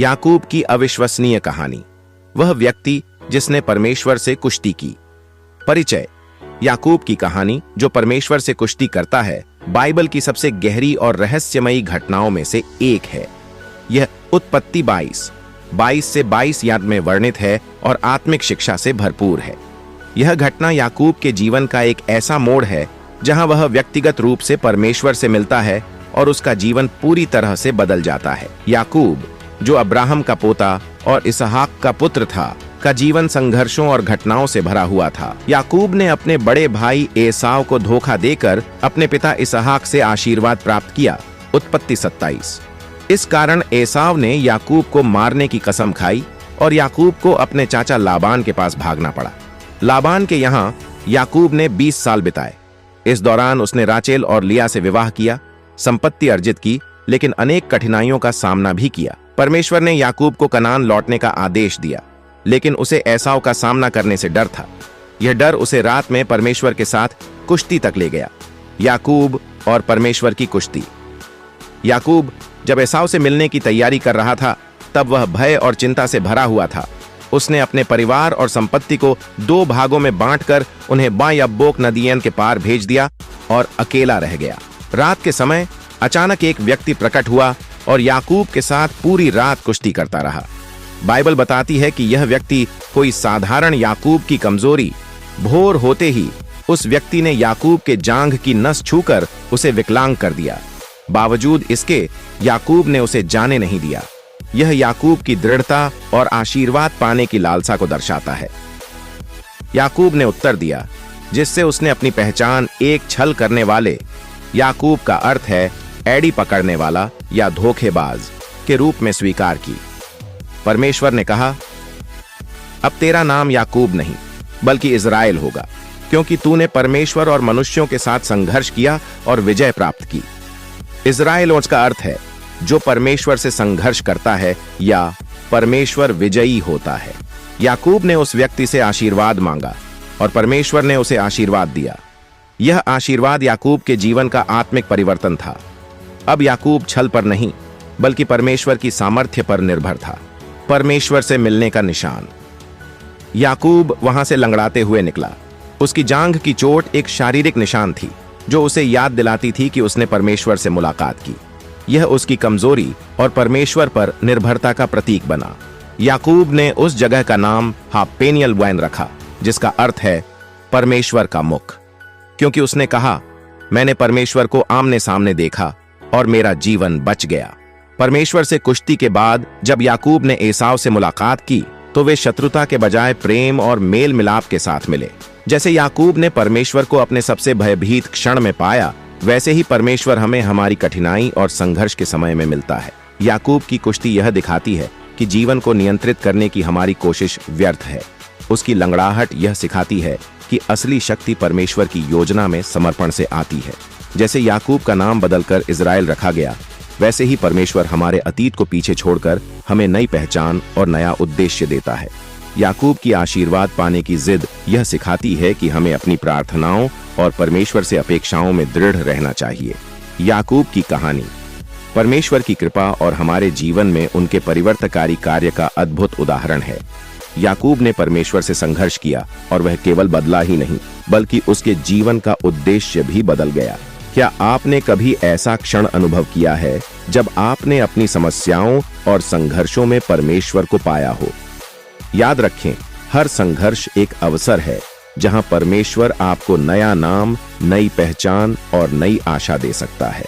याकूब की अविश्वसनीय कहानी। वह व्यक्ति जिसने परमेश्वर से कुश्ती की। परिचय। याकूब की कहानी, जो परमेश्वर से कुश्ती करता है, बाइबल की सबसे गहरी और रहस्यमयी घटनाओं में से एक है। यह उत्पत्ति 22 से 22 याद में वर्णित है और आत्मिक शिक्षा से भरपूर है। यह घटना याकूब के जीवन का एक ऐसा मोड़ है जहां वह व्यक्तिगत रूप से परमेश्वर से मिलता है और उसका जीवन पूरी तरह से बदल जाता है। याकूब, जो अब्राहम का पोता और इसहाक का पुत्र था, का जीवन संघर्षों और घटनाओं से भरा हुआ था। याकूब ने अपने बड़े भाई एसाव को धोखा देकर अपने पिता इसहाक से आशीर्वाद प्राप्त किया। उत्पत्ति 27। इस कारण एसाव ने याकूब को मारने की कसम खाई और याकूब को अपने चाचा लाबान के पास भागना पड़ा। लाबान के यहाँ याकूब ने 20 साल बिताए। इस दौरान उसने राचेल और लिया से विवाह किया, संपत्ति अर्जित की, लेकिन अनेक कठिनाइयों का सामना भी किया। परमेश्वर ने याकूब को कनान लौटने का आदेश दिया, लेकिन उसे एसाव का सामना करने से डर था। यह डर उसे रात में परमेश्वर के साथ कुश्ती तक ले गया। याकूब और परमेश्वर की कुश्ती। याकूब जब एसाव से मिलने की तैयारी कर रहा था, तब वह भय और चिंता से भरा हुआ था। उसने अपने परिवार और संपत्ति को 2 भागों में बांटकर उन्हें बायब्बोक नदियन के पार भेज दिया और अकेला रह गया। रात के समय अचानक एक व्यक्ति प्रकट हुआ और याकूब के साथ पूरी रात कुश्ती करता रहा। बाइबल बताती है कि यह व्यक्ति कोई साधारण याकूब की कमजोरी। भोर होते ही उस व्यक्ति ने याकूब के जांघ की नस छूकर उसे विकलांग कर दिया। बावजूद इसके याकूब ने उसे जाने नहीं दिया। यह याकूब की दृढ़ता और आशीर्वाद पाने की लालसा को दर्शाता है। याकूब ने उत्तर दिया, जिससे उसने अपनी पहचान एक छल करने वाले, याकूब का अर्थ है एड़ी पकड़ने वाला या धोखेबाज, के रूप में स्वीकार की। परमेश्वर ने कहा, अब तेरा नाम याकूब नहीं बल्कि इज़राइल होगा, क्योंकि तूने परमेश्वर और मनुष्यों के साथ संघर्ष किया और विजय प्राप्त की। इज़राइल का अर्थ है जो परमेश्वर से संघर्ष करता है या परमेश्वर विजयी होता है। याकूब ने उस व्यक्ति से आशीर्वाद मांगा और परमेश्वर ने उसे आशीर्वाद दिया। यह आशीर्वाद याकूब के जीवन का आत्मिक परिवर्तन था। अब याकूब छल पर नहीं बल्कि परमेश्वर की सामर्थ्य पर निर्भर था। परमेश्वर से मिलने का निशान। याकूब वहां से लंगड़ाते हुए निकला। उसकी जांघ की चोट एक शारीरिक निशान थी जो उसे याद दिलाती थी कि उसने परमेश्वर से मुलाकात की। यह उसकी कमजोरी और परमेश्वर पर निर्भरता का प्रतीक बना। याकूब ने उस जगह का नाम पेनियल वैन रखा, जिसका अर्थ है परमेश्वर का मुख, क्योंकि उसने कहा, मैंने परमेश्वर को आमने सामने देखा और मेरा जीवन बच गया। परमेश्वर से कुश्ती के बाद जब याकूब ने एसाव से मुलाकात की, तो वे शत्रुता के बजाय प्रेम और मेल मिलाप के साथ मिले। जैसे याकूब ने परमेश्वर को अपने सबसे भयभीत क्षण में पाया, वैसे ही परमेश्वर हमें हमारी कठिनाई और संघर्ष के समय में मिलता है। याकूब की कुश्ती यह दिखाती है कि जीवन को नियंत्रित करने की हमारी कोशिश व्यर्थ है। उसकी लंगड़ाहट यह सिखाती है कि असली शक्ति परमेश्वर की योजना में समर्पण से आती है। जैसे याकूब का नाम बदलकर इज़राइल रखा गया, वैसे ही परमेश्वर हमारे अतीत को पीछे छोड़कर हमें नई पहचान और नया उद्देश्य देता है। याकूब की आशीर्वाद पाने की जिद यह सिखाती है कि हमें अपनी प्रार्थनाओं और परमेश्वर से अपेक्षाओं में दृढ़ रहना चाहिए। याकूब की कहानी परमेश्वर की कृपा और हमारे जीवन में उनके परिवर्तकारी कार्य का अद्भुत उदाहरण है। याकूब ने परमेश्वर से संघर्ष किया और वह केवल बदला ही नहीं बल्कि उसके जीवन का उद्देश्य भी बदल गया। क्या आपने कभी ऐसा क्षण अनुभव किया है जब आपने अपनी समस्याओं और संघर्षों में परमेश्वर को पाया हो? याद रखें, हर संघर्ष एक अवसर है जहां परमेश्वर आपको नया नाम, नई पहचान और नई आशा दे सकता है।